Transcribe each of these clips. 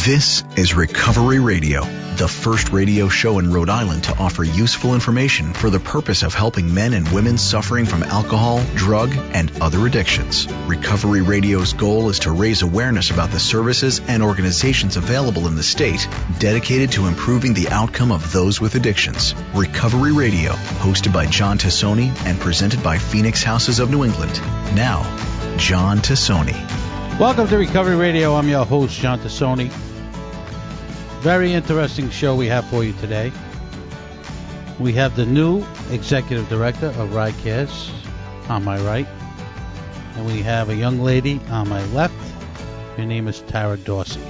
This is Recovery Radio, the first radio show in Rhode Island to offer useful information for the purpose of helping men and women suffering from alcohol, drug, and other addictions. Recovery Radio's goal is to raise awareness about the services and organizations available in the state dedicated to improving the outcome of those with addictions. Recovery Radio, hosted by John Tassoni and presented by Phoenix Houses of New England. Now, John Tassoni. Welcome to Recovery Radio. I'm your host, John Tassoni. Very interesting show we have for you today. We have the new executive director of RICARES on my right, and we have a young lady on my left. Her name is Tara Dorsey.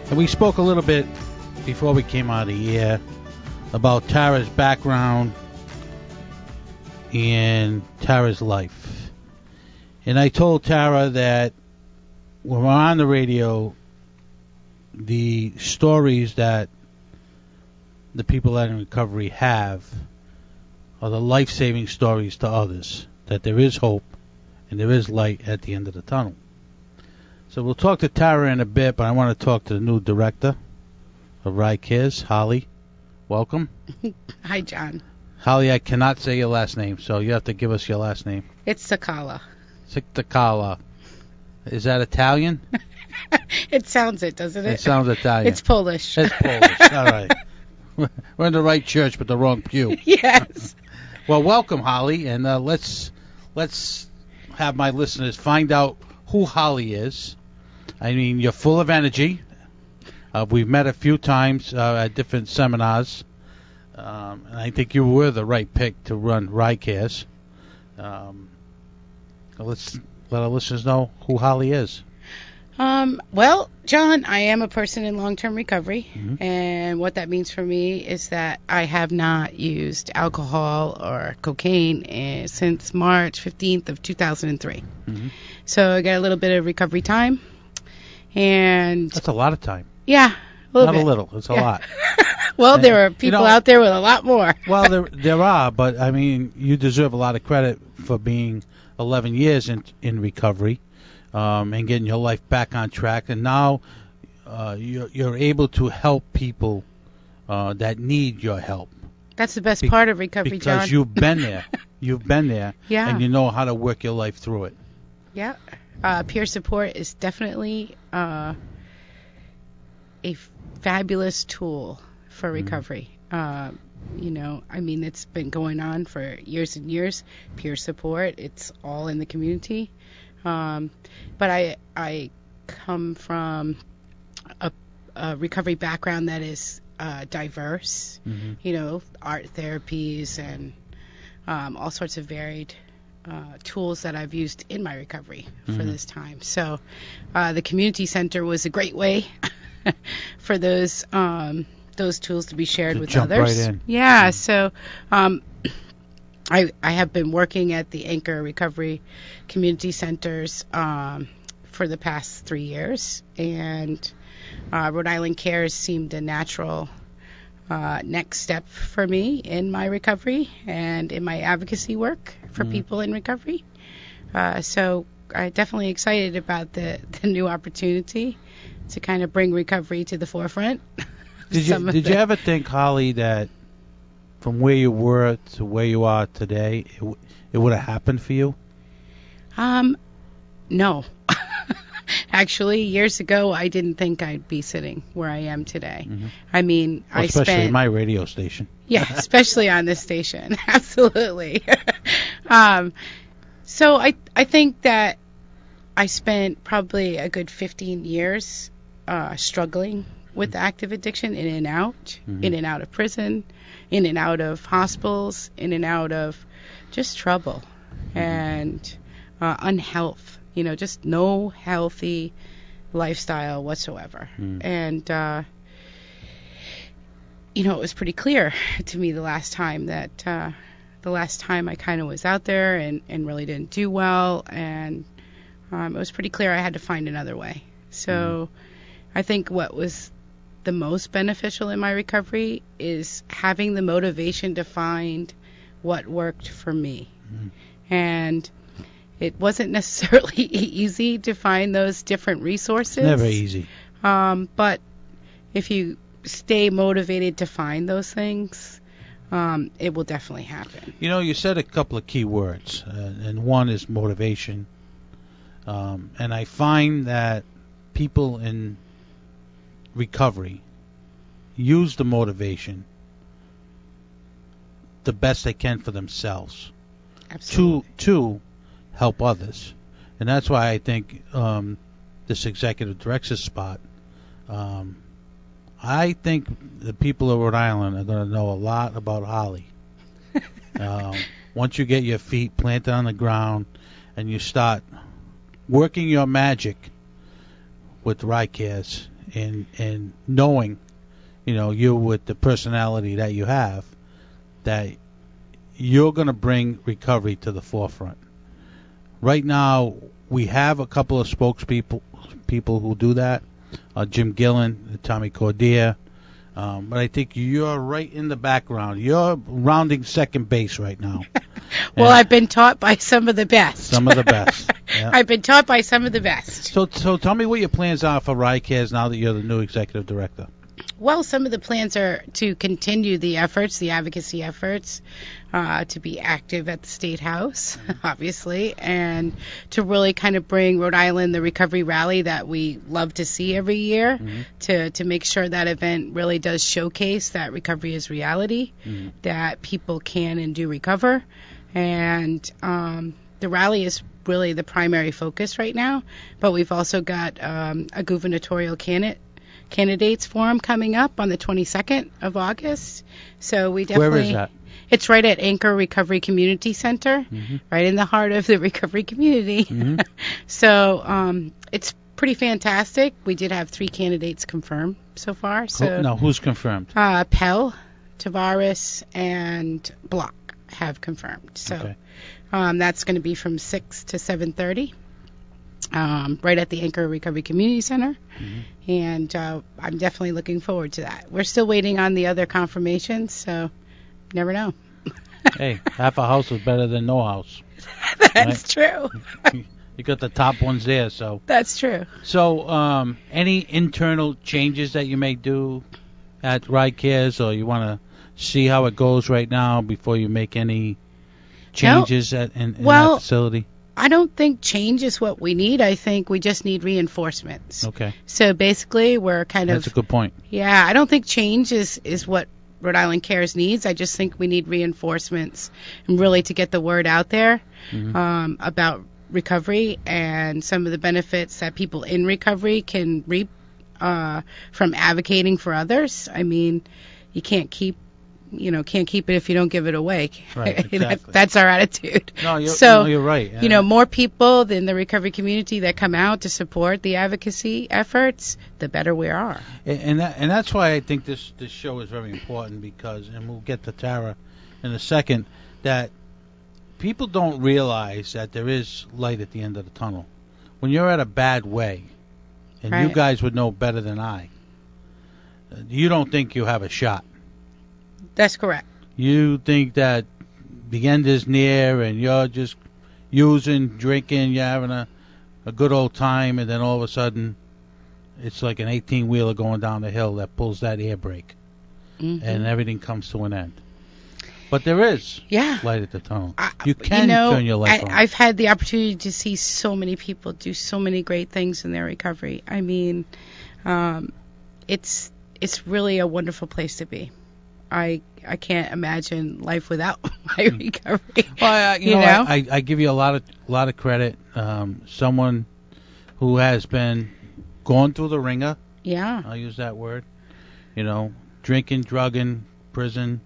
And we spoke a little bit before we came out of the air about Tara's background and Tara's life. And I told Tara that when we're on the radio, the stories that the people that are in recovery have are the life-saving stories to others, that there is hope and there is light at the end of the tunnel. So we'll talk to Tara in a bit, but I want to talk to the new director of RICARES, Holly. Welcome. Hi, John. Holly, I cannot say your last name, so you have to give us your last name. It's Sakala. Sakala. Is that Italian? It sounds it, doesn't it? It sounds Italian. It's Polish. It's Polish. All right. We're in the right church, but the wrong pew. Yes. Well, welcome, Holly, and let's have my listeners find out who Holly is. I mean, you're full of energy. We've met a few times at different seminars, and I think you were the right pick to run RICARES. Let's let our listeners know who Holly is. Well, John, I am a person in long-term recovery, and what that means for me is that I have not used alcohol or cocaine since March 15th of 2003. So I got a little bit of recovery time, and that's a lot of time. Yeah, a little bit. Not a little, it's a lot. Well, there are people out there with a lot more. Well, there are, but I mean, you deserve a lot of credit for being 11 years in recovery. And getting your life back on track, and now you're able to help people that need your help. That's the best part of recovery, John. Because you've been there. You've been there, yeah. And you know how to work your life through it. Yeah. Peer support is definitely a fabulous tool for recovery. I mean, it's been going on for years and years. Peer support, it's all in the community. But I come from a recovery background that is diverse, art therapies and all sorts of varied tools that I've used in my recovery for this time. So the community center was a great way for those tools to be shared with jump others. Right in. Yeah, so I have been working at the Anchor Recovery Community Centers for the past 3 years, and Rhode Island Cares seemed a natural next step for me in my recovery and in my advocacy work for people in recovery. So I'm definitely excited about the new opportunity to kind of bring recovery to the forefront. Did you ever think, Holly, that from where you were to where you are today, it would have happened for you? No. Actually, years ago, I didn't think I'd be sitting where I am today. I mean, especially my radio station. Yeah, especially on this station. Absolutely. So I think that I spent probably a good 15 years struggling with active addiction, in and out of prison, in and out of hospitals, in and out of just trouble and unhealth, just no healthy lifestyle whatsoever. And, it was pretty clear to me the last time I kind of was out there and really didn't do well. And it was pretty clear I had to find another way. So I think what was the most beneficial in my recovery is having the motivation to find what worked for me. And it wasn't necessarily easy to find those different resources. Never easy. But if you stay motivated to find those things, it will definitely happen. You know, you said a couple of key words, and one is motivation. And I find that people in recovery use the motivation the best they can for themselves. Absolutely. To help others. And that's why I think this executive director spot, I think the people of Rhode Island are going to know a lot about Holly. Once you get your feet planted on the ground and you start working your magic with RICARES and knowing, you know, you with the personality that you have, that you're going to bring recovery to the forefront. Right now, we have a couple of spokespeople who do that. Jim Gillen, Tommy Cordia. But I think you're right in the background. You're rounding second base right now. Well, I've been taught by some of the best. Some of the best. Yeah. I've been taught by some of the best. So tell me what your plans are for RICARES now that you're the new executive director. Well, some of the plans are to continue the efforts, the advocacy efforts, to be active at the State House, obviously, and to really kind of bring Rhode Island the recovery rally that we love to see every year, to make sure that event really does showcase that recovery is reality, that people can and do recover. And the rally is really the primary focus right now, but we've also got a gubernatorial candidates forum coming up on the 22nd of August. So we definitely... Where is that? It's right at Anchor Recovery Community Center, right in the heart of the recovery community. So it's pretty fantastic. We did have 3 candidates confirmed so far. So No, who's confirmed? Pell, Tavares, and Block have confirmed. So Okay. That's going to be from 6 to 7:30. Right at the Anchor Recovery Community Center. And I'm definitely looking forward to that. We're still waiting on the other confirmations, so never know. Hey, half a house is better than no house. That's true. You got the top ones there, so. That's true. So, any internal changes that you may do at RICARES, or you want to see how it goes right now before you make any changes in that facility? I don't think change is what we need. I think we just need reinforcements. Okay. So basically, we're kind of... That's a good point. Yeah, I don't think change is what Rhode Island Cares needs. I just think we need reinforcements and really to get the word out there about recovery and some of the benefits that people in recovery can reap from advocating for others. I mean, you can't keep it if you don't give it away. Right, exactly. That's our attitude. No, you're right. Yeah. More people in the recovery community that come out to support the advocacy efforts, the better we are. And that's why I think this show is very important, because, and we'll get to Tara in a second, that people don't realize that there is light at the end of the tunnel. When you're at a bad way, and Right. you guys would know better than I, you don't think you have a shot. That's correct. You think that the end is near and you're just using, drinking, you're having a good old time, and then all of a sudden it's like an 18-wheeler going down the hill that pulls that air brake, and everything comes to an end. But there is light at the tunnel. You can turn your life on. I've had the opportunity to see so many people do so many great things in their recovery. I mean, it's really a wonderful place to be. I can't imagine life without my recovery. Well, I give you a lot of credit. Someone who has been going through the ringer. Yeah. I'll use that word. Drinking, drugging, prison.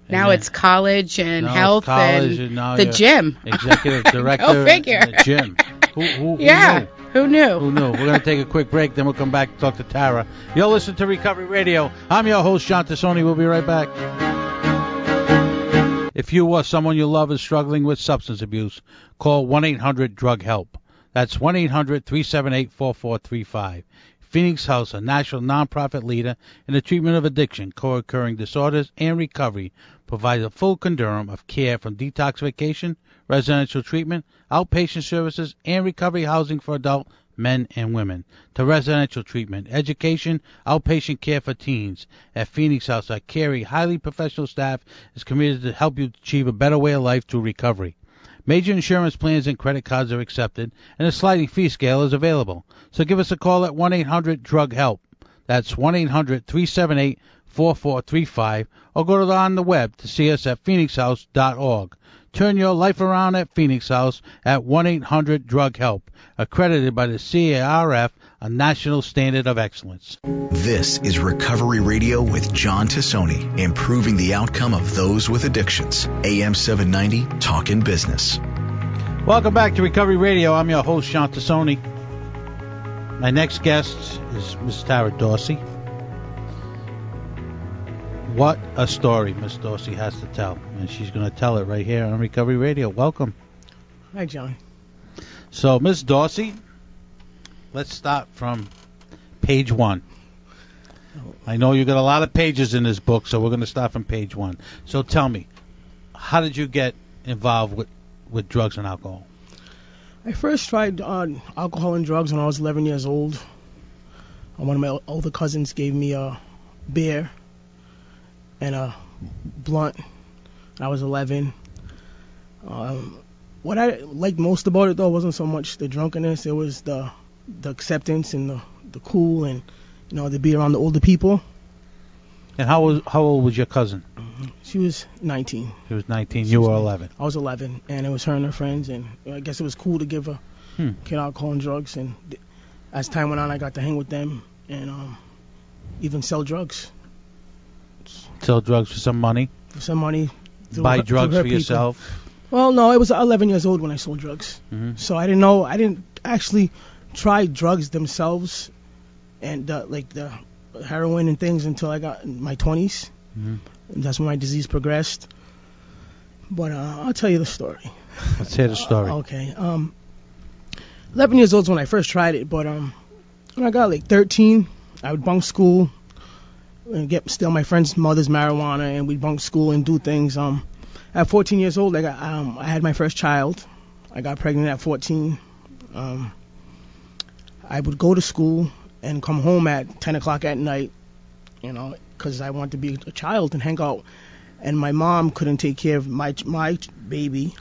Now it's college and health and now the gym. Executive director. Go figure. The gym. Who yeah. knew? Who knew? Who knew? We're going to take a quick break, then we'll come back and talk to Tara. You're listening to Recovery Radio. I'm your host, John Tassoni. We'll be right back. If you or someone you love is struggling with substance abuse, call 1-800-DRUG-HELP. That's 1-800-378-4435. Phoenix House, a national nonprofit leader in the treatment of addiction, co-occurring disorders, and recovery, provides a full continuum of care from detoxification, residential treatment, outpatient services, and recovery housing for adult men and women, to residential treatment, education, outpatient care for teens. At Phoenix House, our caring, highly professional staff is committed to help you achieve a better way of life through recovery. Major insurance plans and credit cards are accepted, and a sliding fee scale is available. So give us a call at 1-800-DRUG-HELP. That's 1-800-378-4435, or go on the web to see us at phoenixhouse.org. Turn your life around at Phoenix House at 1-800-DRUG-HELP, accredited by the CARF, a national standard of excellence. This is Recovery Radio with John Tassoni, improving the outcome of those with addictions. AM 790, Talkin' Business. Welcome back to Recovery Radio. I'm your host, John Tassoni. My next guest is Miss Tara Dorsey. What a story Miss Dorsey has to tell, and she's going to tell it right here on Recovery Radio. Welcome. Hi, John. So, Miss Dorsey, let's start from page 1. I know you got a lot of pages in this book, so we're going to start from page 1. So tell me, how did you get involved with drugs and alcohol? I first tried alcohol and drugs when I was 11 years old. One of my older cousins gave me a beer and a blunt. I was 11. What I liked most about it, though, wasn't so much the drunkenness. It was the acceptance and the cool and, to be around the older people. And how old was your cousin? She was 19. She was 19. You were 11. I was 11, and it was her and her friends, and I guess it was cool to give her kid alcohol and drugs. And as time went on, I got to hang with them and even sell drugs. Sell drugs for some money? For some money. Buy drugs for yourself? Well, no, I was 11 years old when I sold drugs. Mm-hmm. So I didn't know. I didn't actually try drugs themselves and the heroin and things until I got in my 20s. Mm-hmm. And that's when my disease progressed. But I'll tell you the story. Let's hear the story. Okay. 11 years old is when I first tried it, but when I got 13, I would bunk school and steal my friend's mother's marijuana, and we'd bunk school and do things. At 14 years old, I had my first child. I got pregnant at 14. I would go to school and come home at 10 o'clock at night, because I wanted to be a child and hang out. And my mom couldn't take care of my baby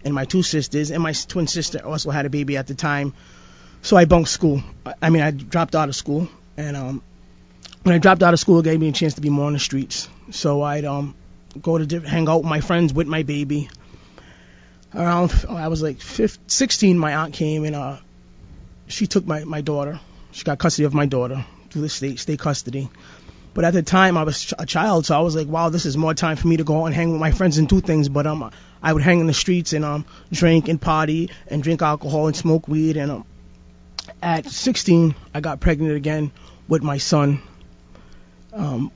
and my 2 sisters, and my twin sister also had a baby at the time. So I bunked school. I dropped out of school. And when I dropped out of school, it gave me a chance to be more on the streets. So I'd go to hang out with my friends with my baby. Around, I was 16, my aunt came, and she took my daughter. She got custody of my daughter through the state custody. But at the time, I was a child, so I was like, wow, this is more time for me to go out and hang with my friends and do things. But I would hang in the streets and drink and party and drink alcohol and smoke weed. And at 16, I got pregnant again with my son,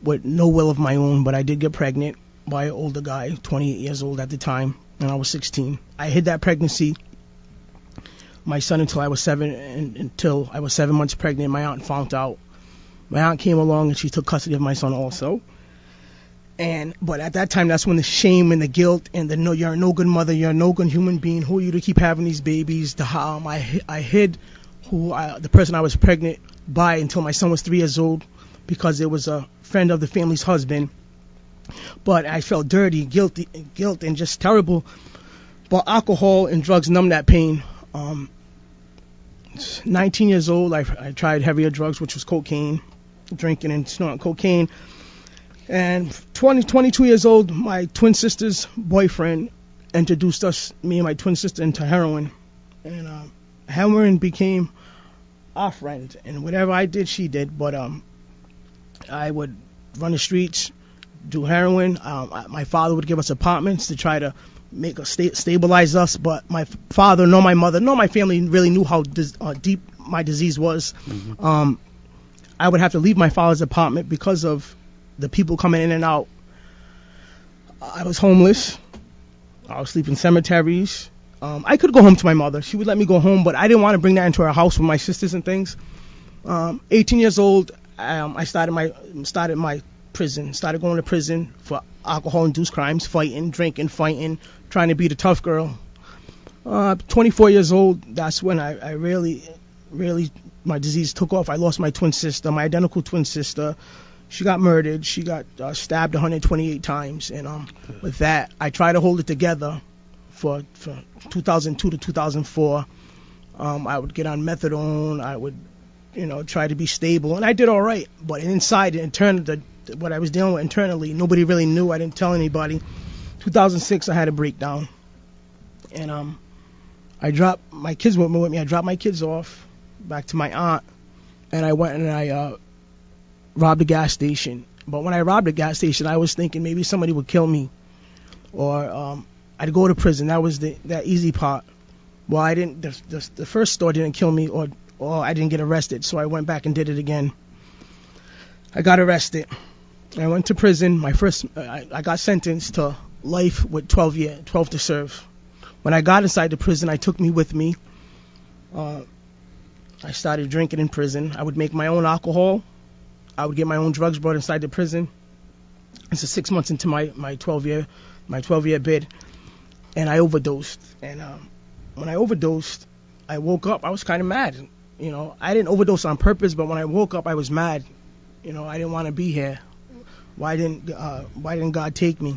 with no will of my own. But I did get pregnant by an older guy, 28 years old at the time, and I was 16. I hid that pregnancy, my son, until I was 7, and until I was 7 months pregnant. My aunt found out. My aunt came along and she took custody of my son also. But at that time, that's when the shame and the guilt and you're a no good mother, you're a no good human being. Who are you to keep having these babies? I hid the person I was pregnant by until my son was 3 years old, because it was a friend of the family's husband. But I felt dirty, guilt, and just terrible. But alcohol and drugs numb that pain. 19 years old, I tried heavier drugs, which was cocaine, drinking and snorting cocaine. And 22 years old, my twin sister's boyfriend introduced me and my twin sister, into heroin. And heroin became our friend. And whatever I did, she did. But I would run the streets, do heroin. My father would give us apartments to try to make us stabilize us, but my father, nor my mother, nor my family really knew how deep my disease was. Mm-hmm. I would have to leave my father's apartment because of the people coming in and out. I was homeless. I was sleeping in cemeteries. I could go home to my mother. She would let me go home, but I didn't want to bring that into our house with my sisters and things. 18 years old, I started my prison. Started going to prison for alcohol-induced crimes, fighting, drinking, fighting, trying to be the tough girl. 24 years old, that's when I really really my disease took off. I lost my twin sister, my identical twin sister. She got murdered. She got stabbed 128 times. And with that, I tried to hold it together for 2002 to 2004. I would get on methadone. I would, try to be stable. And I did all right. But inside, what I was dealing with internally, nobody really knew. I didn't tell anybody. 2006, I had a breakdown. And I dropped my kids with me. I dropped my kids off back to my aunt. And I went and I robbed a gas station. But when I robbed a gas station, I was thinking maybe somebody would kill me, or I'd go to prison. That was that easy part. Well, I didn't. The first store didn't kill me, or I didn't get arrested. So I went back and did it again. I got arrested. I went to prison. I got sentenced to life with 12 to serve. When I got inside the prison, I took me with me. I started drinking in prison. I would make my own alcohol. I would get my own drugs brought inside the prison. This is 6 months into my 12-year bid, and I overdosed. And when I overdosed, I woke up. I was kind of mad. I didn't overdose on purpose, but when I woke up, I was mad. I didn't want to be here. Why didn't God take me?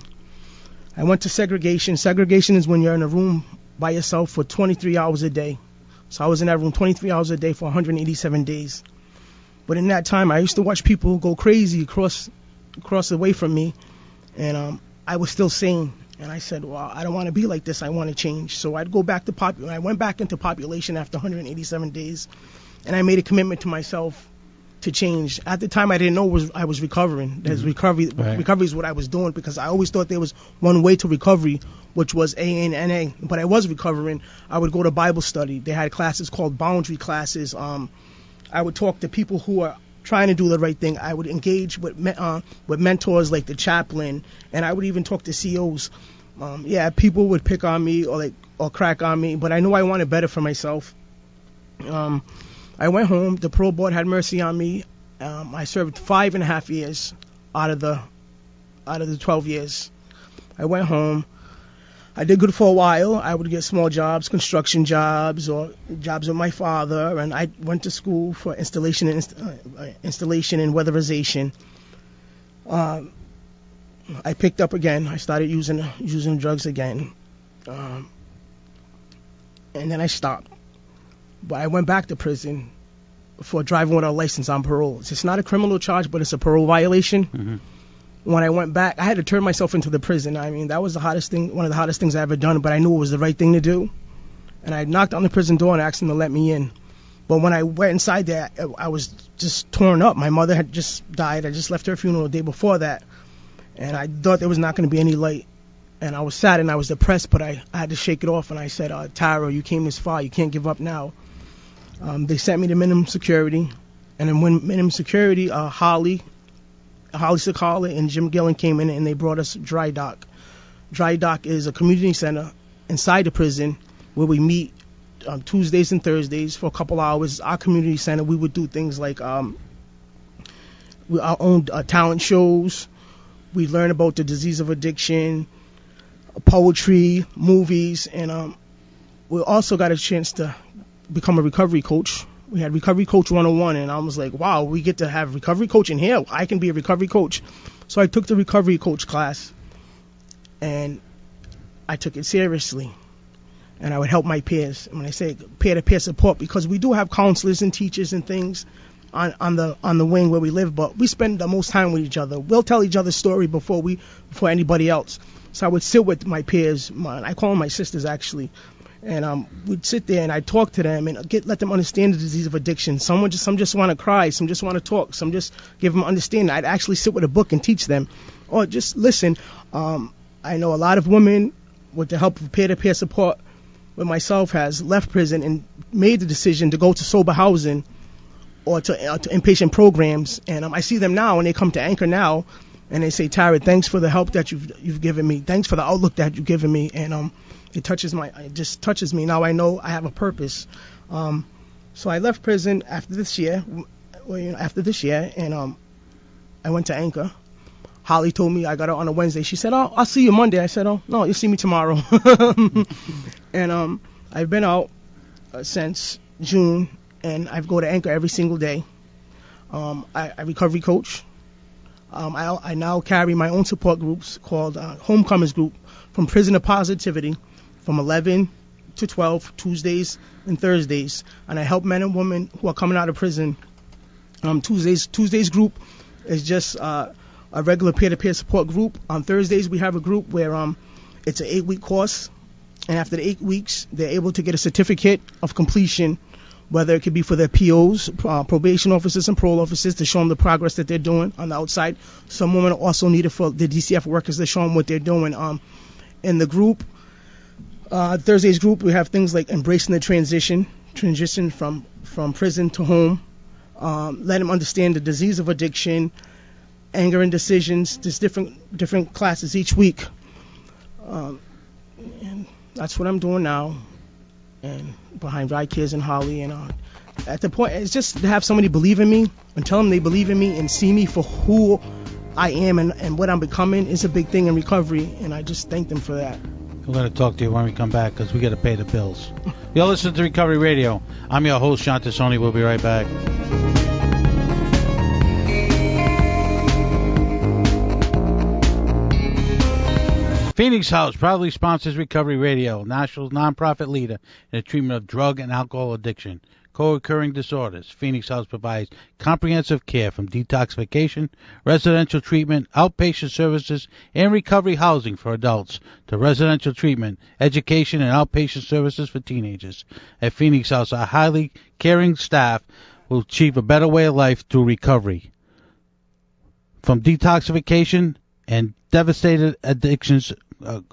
I went to segregation. Segregation is when you're in a room by yourself for 23 hours a day. So I was in that room 23 hours a day for 187 days. But in that time, I used to watch people go crazy across away from me, and I was still sane. And I said, well, I don't want to be like this. I want to change. So I'd go back to I went back into population after 187 days, and I made a commitment to myself to change. At the time, I didn't know I was recovering. There's recovery. Right. Recovery is what I was doing, because I always thought there was one way to recovery, which was AA and NA. But I was recovering. I would go to Bible study. They had classes called boundary classes. I would talk to people who are trying to do the right thing. I would engage with mentors like the chaplain, and I would even talk to COs. People would pick on me or crack on me, but I knew I wanted better for myself. I went home. The parole board had mercy on me. I served 5.5 years out of the 12 years. I went home. I did good for a while. I would get small jobs, construction jobs, or jobs with my father, and I went to school for installation and weatherization. I picked up again. I started using drugs again, and then I stopped. But I went back to prison for driving without a license on parole. It's not a criminal charge, but it's a parole violation. Mm-hmm. When I went back, I had to turn myself into the prison. I mean, that was one of the hottest things I ever done, but I knew it was the right thing to do. And I knocked on the prison door and asked them to let me in. But when I went inside there, I was just torn up. My mother had just died. I just left her funeral the day before that. And I thought there was not going to be any light. And I was sad and I was depressed, but I had to shake it off. And I said, Tara, you came this far. You can't give up now. They sent me to minimum security. And then when minimum security, Holly Sakala and Jim Gillen came in and they brought us Dry Dock. Dry Dock is a community center inside the prison where we meet Tuesdays and Thursdays for a couple hours. Our community center, we would do things like our own talent shows. We learn about the disease of addiction, poetry, movies, and we also got a chance to become a recovery coach. We had Recovery Coach 101, and I was like, wow, we get to have recovery coach in here. I can be a recovery coach. So I took the recovery coach class, and I took it seriously. And I would help my peers. And when I say peer-to-peer support, because we do have counselors and teachers and things on the wing where we live, but we spend the most time with each other. We'll tell each other's story before anybody else. So I would sit with my peers. I call them my sisters, actually. And we'd sit there and I'd talk to them and let them understand the disease of addiction. Some just want to cry, some just want to talk, some just give them understanding. I'd actually sit with a book and teach them, or just listen. I know a lot of women, with the help of peer-to-peer support with myself, has left prison and made the decision to go to sober housing or to inpatient programs. And I see them now, and they come to Anchor now, and they say, Tara, thanks for the help that you've given me. Thanks for the outlook that you've given me. And it just touches me. Now I know I have a purpose. So I left prison after this year, and I went to Anchor. Holly told me I got out on a Wednesday. She said, "Oh, I'll see you Monday." I said, "Oh, no, you'll see me tomorrow." And I've been out since June, and I go to Anchor every single day. I recovery coach. I now carry my own support groups called Homecomers group, from prison to positivity, from 11 to 12 Tuesdays and Thursdays, and I help men and women who are coming out of prison. Tuesdays group is just a regular peer-to-peer support group. On Thursdays we have a group where it's an 8-week course, and after the 8 weeks they're able to get a certificate of completion, whether it could be for their POs, probation officers and parole officers, to show them the progress that they're doing on the outside. Some women also need it for the DCF workers to show them what they're doing. In the group, Thursday's group, we have things like embracing the transition from prison to home, let them understand the disease of addiction, anger and decisions. There's different classes each week, and that's what I'm doing now. And behind Rye Kids and Holly, and at the point, it's just to have somebody believe in me and tell them they believe in me and see me for who I am and what I'm becoming is a big thing in recovery, and I just thank them for that. We're going to talk to you when we come back, because we got to pay the bills. You're listening to Recovery Radio. I'm your host, Sean Tassoni. We'll be right back. Phoenix House proudly sponsors Recovery Radio, national nonprofit leader in the treatment of drug and alcohol addiction, co-occurring disorders. Phoenix House provides comprehensive care from detoxification, residential treatment, outpatient services, and recovery housing for adults to residential treatment, education, and outpatient services for teenagers. At Phoenix House, our highly caring staff will achieve a better way of life through recovery. From detoxification and devastated addictions, and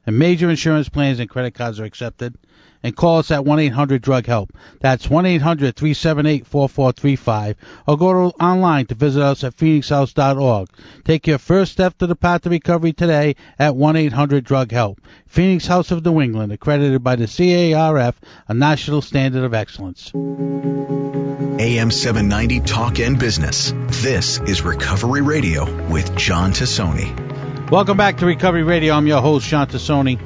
major insurance plans and credit cards are accepted. And call us at 1-800-DRUG-HELP. That's 1-800-378-4435. Or go online to visit us at phoenixhouse.org. Take your first step to the path to recovery today at 1-800-DRUG-HELP. Phoenix House of New England, accredited by the CARF, a national standard of excellence. AM 790 Talk and Business. This is Recovery Radio with John Tassoni. Welcome back to Recovery Radio. I'm your host, Sean Tassoni.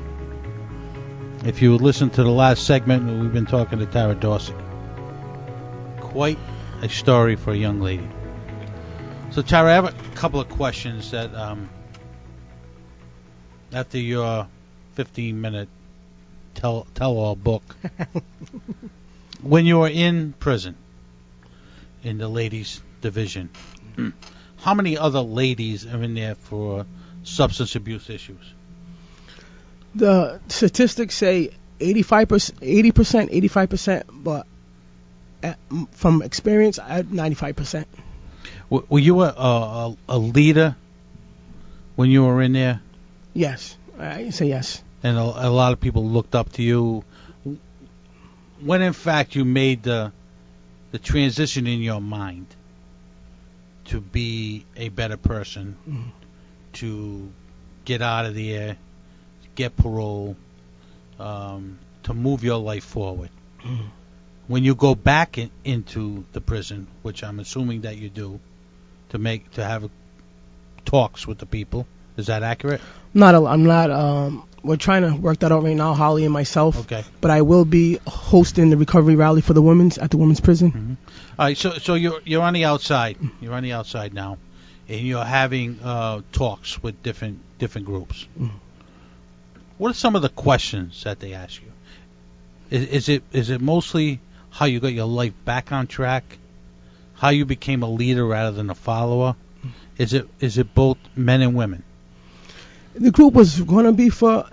If you listened to the last segment, we've been talking to Tara Dorsey. Quite a story for a young lady. So, Tara, I have a couple of questions that, after your 15-minute tell-all book, when you were in prison, in the ladies' division, how many other ladies are in there for substance abuse issues? The statistics say 85%, but from experience, I had 95%. Were you a leader when you were in there? Yes, I say yes. And a lot of people looked up to you. When in fact you made the transition in your mind to be a better person, to get out of there, get parole, to move your life forward. When you go back into the prison, which I'm assuming that you do, to have talks with the people, is that accurate? I'm not. We're trying to work that out right now, Holly and myself. Okay. But I will be hosting the recovery rally for the women's at the women's prison. Mm-hmm. All right. So you're on the outside. You're on the outside now, and you're having talks with different groups. What are some of the questions that they ask you? Is it mostly how you got your life back on track, how you became a leader rather than a follower? Is it both men and women? The group was going to be for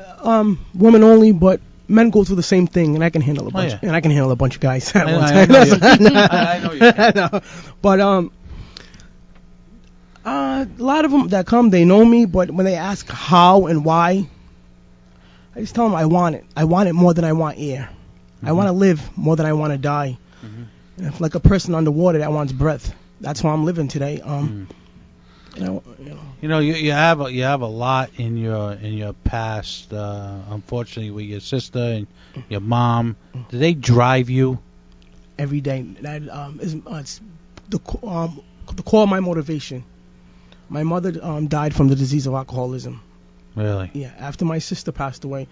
women only, but men go through the same thing, and I can handle a bunch. And I can handle a bunch of guys at one time. I know you can. But a lot of them that come, they know me, but when they ask how and why, I just tell them I want it. I want it more than I want air. I want to live more than I want to die. And if like a person underwater that wants breath, that's how I'm living today. You have a lot in your past. Unfortunately, with your sister and your mom, do they drive you every day? That it's the core of my motivation. My mother died from the disease of alcoholism. Really? Yeah. After my sister passed away,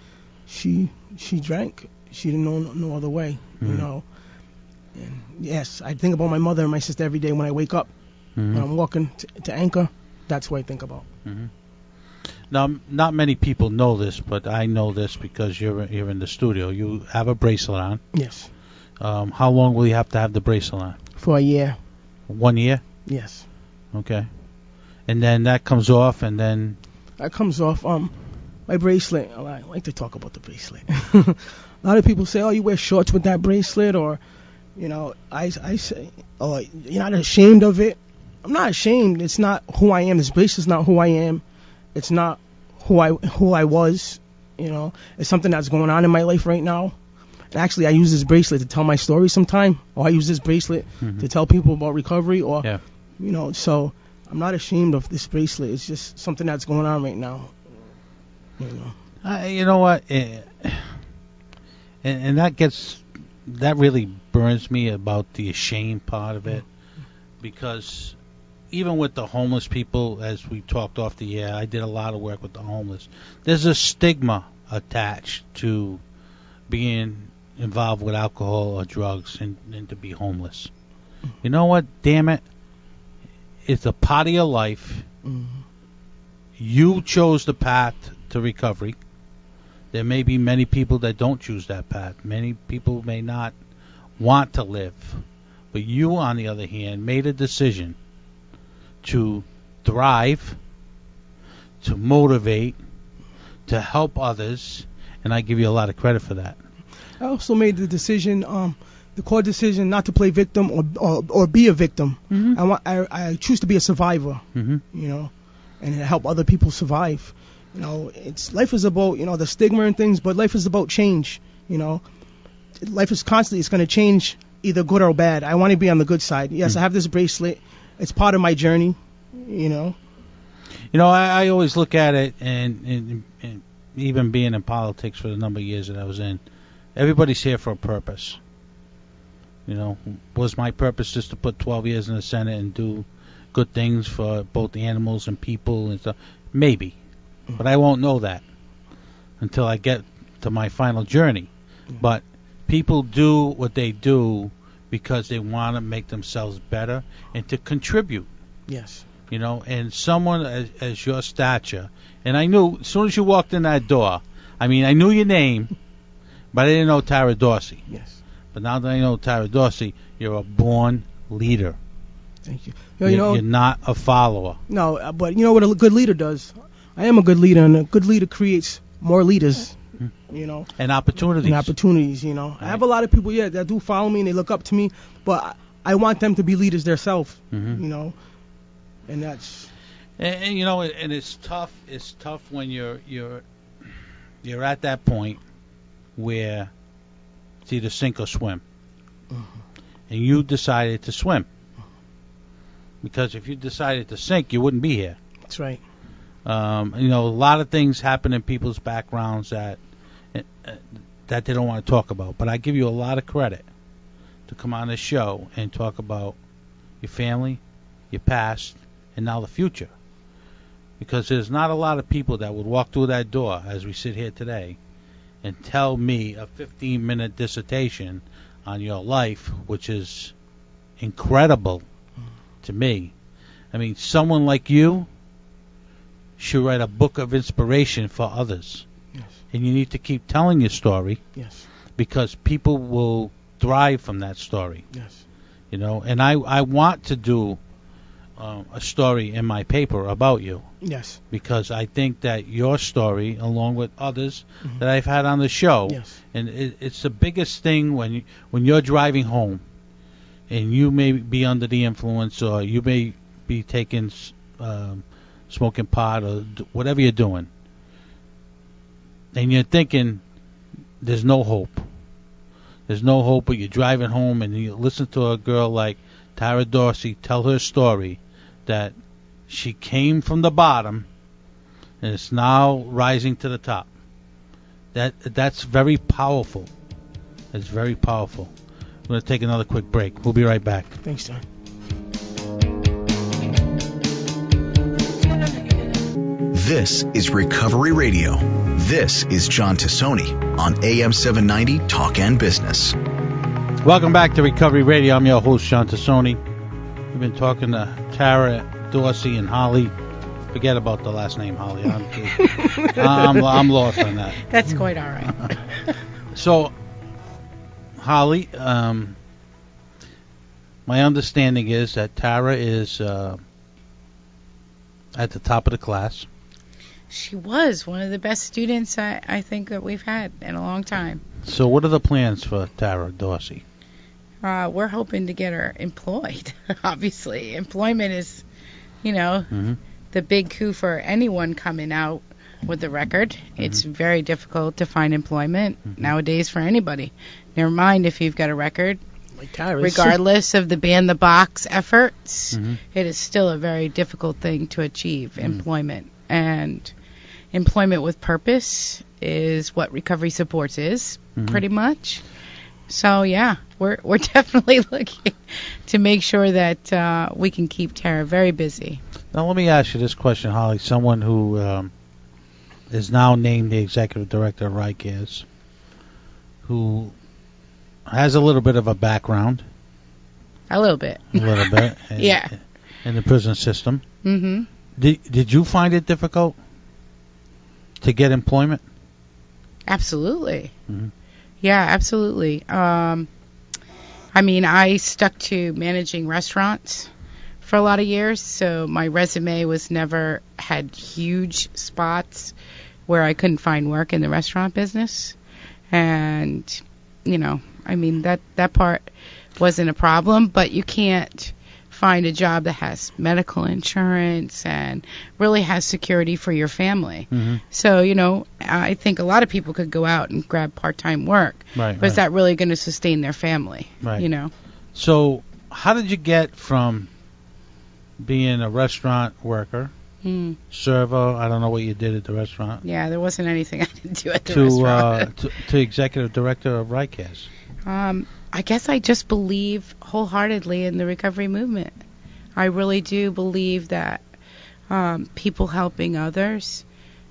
she drank. She didn't know no other way. You know, And yes, I think about my mother and my sister every day when I wake up. Mm-hmm. When I'm walking to Anchor, that's what I think about. Mm-hmm. Now, not many people know this, but I know this because you're in the studio. You have a bracelet on. Yes. How long will you have to have the bracelet on? For a year. 1 year? Yes. Okay. And then that comes off, and then... That comes off. My bracelet, I like to talk about the bracelet. A lot of people say, oh, you wear shorts with that bracelet, or, I say, oh, you're not ashamed of it. I'm not ashamed. It's not who I am. This bracelet's not who I am. It's not who I was. It's something that's going on in my life right now. And actually, I use this bracelet to tell my story sometime, or I use this bracelet to tell people about recovery, or, so I'm not ashamed of this bracelet. It's just something that's going on right now. You know what? And that really burns me about the ashamed part of it, because even with the homeless people, as we talked off the air, I did a lot of work with the homeless. There's a stigma attached to being involved with alcohol or drugs and to be homeless. You know what? Damn it. It's a part of your life. Mm-hmm. You chose the path to recovery. There may be many people that don't choose that path. Many people may not want to live. But you, on the other hand, made a decision to thrive, to motivate, to help others, and I give you a lot of credit for that. I also made the decision, the core decision, not to play victim or be a victim. Mm-hmm. I choose to be a survivor, and help other people survive. Life is about the stigma and things, but life is about change. Life is constantly, it's going to change, either good or bad. I want to be on the good side. Yes, I have this bracelet. It's part of my journey, I always look at it, and even being in politics for the number of years that I was in, everybody's here for a purpose. Was my purpose just to put 12 years in the Senate and do good things for both the animals and people and stuff? Maybe. But I won't know that until I get to my final journey. But people do what they do because they want to make themselves better and to contribute. Yes. And someone as your stature, and I knew as soon as you walked in that door, I knew your name, but I didn't know Tara Dorsey. Yes. But now that I know Tara Dorsey, you're a born leader. Thank you. You're not a follower. No, but you know what a good leader does? I am a good leader, and a good leader creates more leaders. And opportunities. Right. I have a lot of people, that do follow me and they look up to me, but I want them to be leaders themselves, and that's... And it's tough. It's tough when you're at that point where it's either sink or swim, and you decided to swim. Because if you decided to sink, you wouldn't be here. That's right. A lot of things happen in people's backgrounds that they don't want to talk about. But I give you a lot of credit to come on this show and talk about your family, your past, and now the future. Because there's not a lot of people that would walk through that door as we sit here today and tell me a 15-minute dissertation on your life, which is incredible to me. Someone like you should write a book of inspiration for others. Yes. And you need to keep telling your story. Yes. Because people will thrive from that story. Yes. And I want to do a story in my paper about you. Yes. Because I think that your story, along with others that I've had on the show, and it's the biggest thing when you're driving home, and you may be under the influence, or you may be taking smoking pot or whatever you're doing, and you're thinking there's no hope. There's no hope, but you're driving home and you listen to a girl like Tara Dorsey tell her story that she came from the bottom and is now rising to the top. That's very powerful. It's very powerful. We're going to take another quick break. We'll be right back. Thanks, John. This is Recovery Radio. This is John Tassoni on AM 790 Talk and Business. Welcome back to Recovery Radio. I'm your host, Sean Tassoni. We've been talking to Tara Dorsey and Holly. Forget about the last name, Holly. I'm lost on that. That's quite all right. So, Holly, my understanding is that Tara is at the top of the class. She was one of the best students I think that we've had in a long time. So what are the plans for Tara Dorsey? We're hoping to get her employed, obviously. Employment is, the big coup for anyone coming out with a record. It's very difficult to find employment nowadays for anybody. Never mind if you've got a record. Like Tara's. Regardless of the ban the box efforts, it is still a very difficult thing to achieve, employment. And employment with purpose is what recovery supports is, pretty much. So, yeah, we're definitely looking to make sure that we can keep Tara very busy. Now, let me ask you this question, Holly. Someone who is now named the executive director of RICARES, who has a little bit of a background. A little bit. Yeah. In the prison system. Mm-hmm. Did you find it difficult to get employment? Absolutely. Yeah, absolutely. I stuck to managing restaurants for a lot of years, so my resume was never had huge spots where I couldn't find work in the restaurant business. And, that part wasn't a problem, but you can't find a job that has medical insurance and really has security for your family. So, I think a lot of people could go out and grab part-time work, but is that really going to sustain their family? Right. So how did you get from being a restaurant worker, server, I don't know what you did at the restaurant. Yeah, there wasn't anything I didn't do at the restaurant. To executive director of RICARES? I guess I just believe wholeheartedly in the recovery movement. I really do believe that people helping others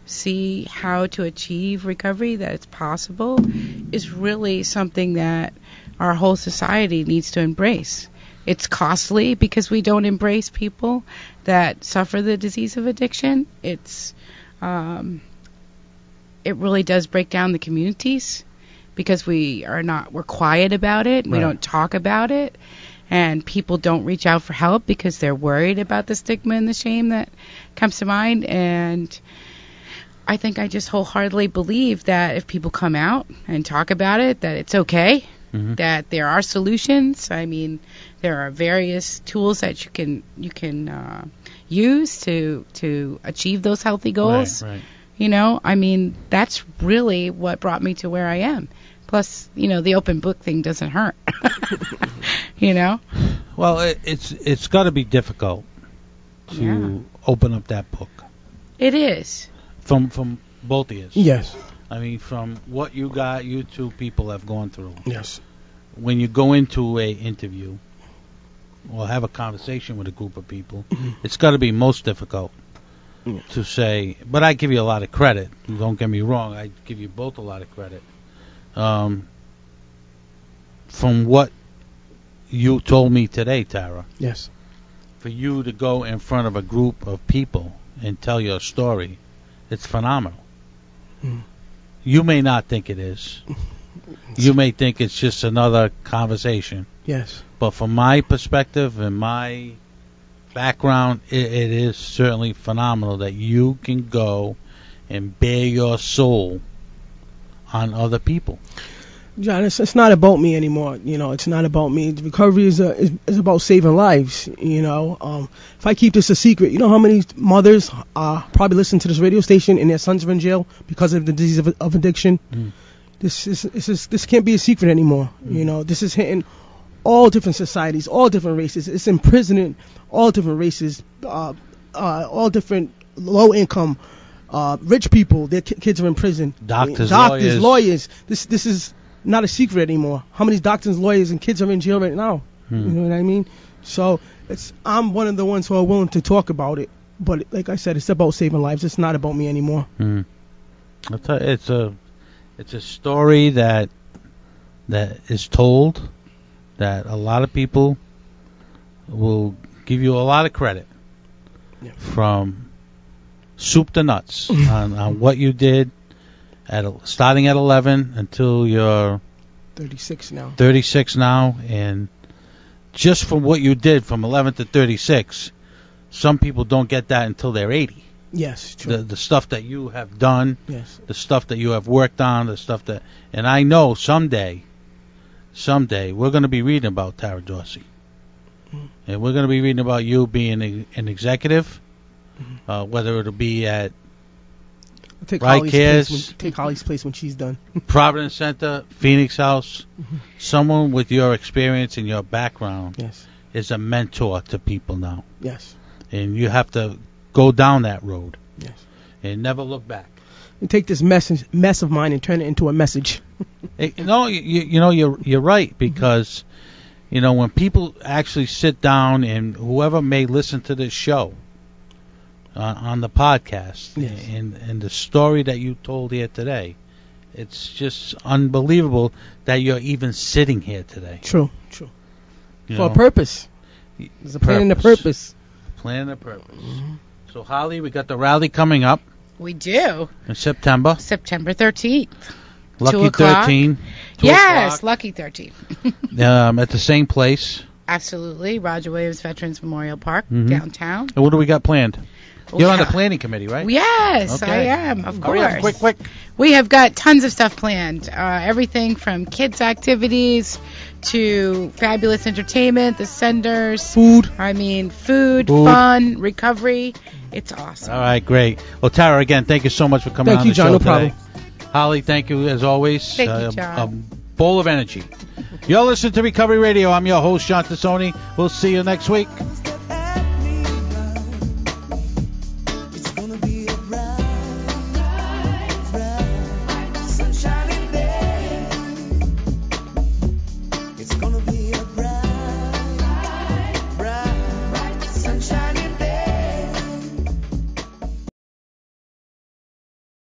see how to achieve recovery, that it's possible, is really something that our whole society needs to embrace. It's costly because we don't embrace people that suffer the disease of addiction. It really does break down the communities, because we're quiet about it. We don't talk about it. And people don't reach out for help because they're worried about the stigma and the shame that comes to mind. And I think I just wholeheartedly believe that if people come out and talk about it, that it's okay, that there are solutions. There are various tools that you can use to achieve those healthy goals. Right. That's really what brought me to where I am. Plus, the open book thing doesn't hurt. Well, it's got to be difficult to open up that book. It is. From both of you. Yes. From what you two people have gone through. Yes. When you go into a interview or have a conversation with a group of people, it's got to be most difficult to say. But I give you a lot of credit. Don't get me wrong. I give you both a lot of credit. From what you told me today, Tara. Yes. For you to go in front of a group of people and tell your story, it's phenomenal. You may not think it is. You may think it's just another conversation. Yes. But from my perspective and my background, it is certainly phenomenal that you can go and bare your soul on other people. John, it's not about me anymore. It's not about me. Recovery is about saving lives. If I keep this a secret, you know how many mothers probably listen to this radio station and their sons are in jail because of the disease of addiction. This can't be a secret anymore. This is hitting all different societies, all different races. It's imprisoning all different races, all different low income, rich people. Their kids are in prison. Doctors, lawyers. This is not a secret anymore. How many doctors, lawyers, and kids are in jail right now? You know what I mean? So I'm one of the ones who are willing to talk about it. But like I said, it's about saving lives. It's not about me anymore. I'll tell you, it's a story that is told that a lot of people will give you a lot of credit from soup to nuts on what you did starting at 11 until you're 36 now. 36 now, and just from what you did from 11 to 36, some people don't get that until they're 80. Yes, true. The stuff that you have done, Yes. the stuff that you have worked on, the stuff that, and I know someday we're going to be reading about Tara Dorsey, and we're going to be reading about you being an executive, whether it'll be at I'll take Right Holly's Cares, place take Holly's place when she's done. Providence Center, Phoenix House. Someone with your experience and your background Yes. is a mentor to people now, Yes. and you have to go down that road Yes. and never look back. And take this mess of mine and turn it into a message. You're right, because when people actually sit down, and whoever may listen to this show on the podcast, Yes. and the story that you told here today, it's just unbelievable that you're even sitting here today. True. You For a know? purpose. There's a plan and a purpose. Plan and a purpose. So, Holly, we got the rally coming up We do. in September. September 13th. Lucky 2 o'clock. 13. 2 Yes, o'clock, Lucky 13th. at the same place. Absolutely. Roger Williams Veterans Memorial Park, Mhm. downtown. And what do we got planned? We You're on the have- planning committee, right? Yes, Okay. I am, of Hurry up, course. quick. We have got tons of stuff planned. Everything from kids' activities to fabulous entertainment, the senders. Food. Food, fun, recovery. It's awesome. All right, great. Well, Tara, again, thank you so much for coming Thank on you, the John. show No today. problem. Holly, thank you as always. Thank you, John. A bowl of energy. You're listening to Recovery Radio. I'm your host, John Tassoni. We'll see you next week.